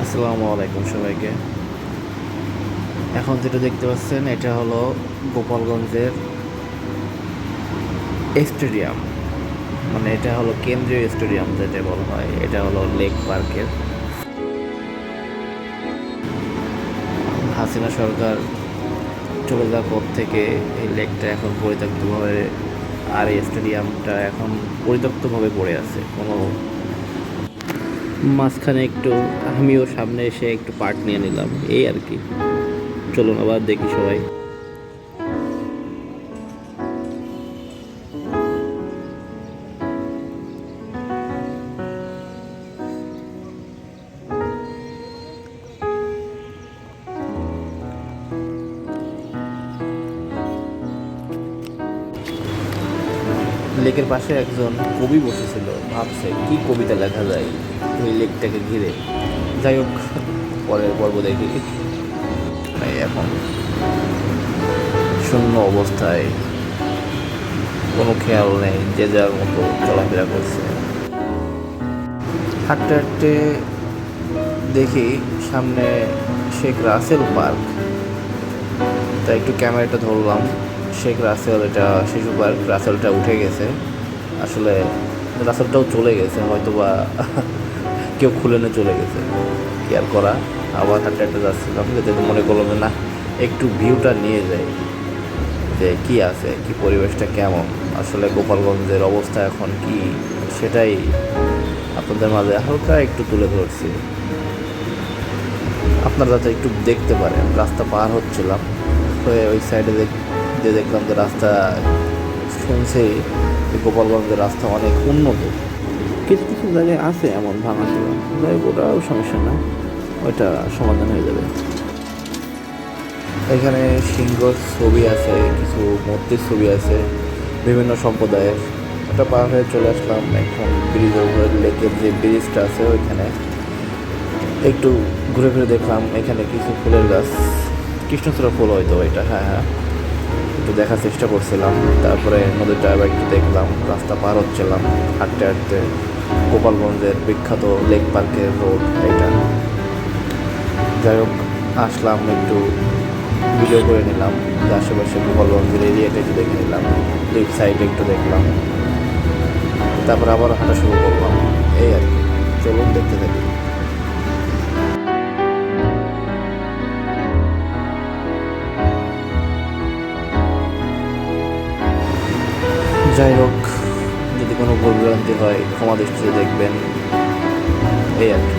আসসালামু আলাইকুম সবাইকে। এখন যেটা দেখতে পাচ্ছেন এটা হলো গোপালগঞ্জের স্টেডিয়াম, মানে এটা হলো কেন্দ্রীয় স্টেডিয়াম যেটা বলা হয়। এটা হলো লেক পার্কের। হাসিনা সরকার চলে যাওয়ার পর থেকে এই লেকটা এখন পরিত্যক্তভাবে, আর এই স্টেডিয়ামটা এখন পরিত্যক্তভাবে পড়ে আছে। কোনো মাঝখানে একটু আমিও সামনে এসে একটু পার্ট নিয়ে নিলাম, এই আর কি। চলুন আবার দেখি সবাই। লেকের পাশে একজন কবি বসেছিল, ভাবছে কি কবিতা লেখা যায় ওই লেকটাকে ঘিরে। যাই হোক, পরের পর্ব দেখি। এখন শূন্য অবস্থায়, কোনো খেয়াল নেই, যে যার মতো চলাফেরা করছে। হাঁটতে হাঁটতে দেখি সামনে শেখ রাসেল পার্ক। তাই একটু ক্যামেরাটা ধরলাম। শেখ রাসেল, এটা শিশু পার্ক। রাসেলটা উঠে গেছে, আসলে রাসেলটাও চলে গেছে, হয়তো বা কেউ খুলে নিয়ে চলে গেছে, কি আর করা। আবার হাঁটতে হাঁটতে যাচ্ছিলাম, যেতে মনে করলাম যে না, একটু ভিউটা নিয়ে যাই, যে কি আছে, কি পরিবেশটা কেমন, আসলে গোপালগঞ্জের অবস্থা এখন কি, সেটাই আপনাদের মাঝে হালকা একটু তুলে ধরছি, আপনারা যাতে একটু দেখতে পারেন। রাস্তা পার হচ্ছিলাম, হয়ে ওই সাইডে দিয়ে দেখলাম যে রাস্তা, শুনছি যে গোপালগঞ্জের রাস্তা অনেক উন্নত। কিছু কিছু জায়গায় আছে এমন ভাঙাচোরা, যাই হোক, ওটাও সমস্যা না, ওইটা সমাধান হয়ে যাবে। এখানে সিংহর ছবি আছে, কিছু মূর্তির ছবি আছে বিভিন্ন সম্প্রদায়ের। ওটা পার হয়ে চলে আসলাম এখন ব্রিজের উপরে। লেকের যে ব্রিজটা আছে ওইখানে একটু ঘুরে ঘুরে দেখলাম। এখানে কিছু ফুলের গাছ, কৃষ্ণচূড়া ফুল হয়তো এটা, হ্যাঁ হ্যাঁ, একটু দেখার চেষ্টা করছিলাম। তারপরে নদীটা আবার একটু দেখলাম, রাস্তা পার হচ্ছিলাম হাঁটতে হাঁটতে। গোপালগঞ্জের বিখ্যাত লেক পার্কের রোড এটা। যাই হোক, আসলাম, একটু ভিডিও করে নিলাম, যে আশেপাশে গোপালগঞ্জের এরিয়াটা একটু দেখে নিলাম, লেক সাইডে একটু দেখলাম। তারপর আবার হাঁটা শুরু করলাম, এই আর কি। চলুন দেখতে থাকি। যাই হোক, যদি কোনো ভুল ভ্রান্তি হয় ক্ষমা দৃষ্টিতে দেখবেন, এই আর কি।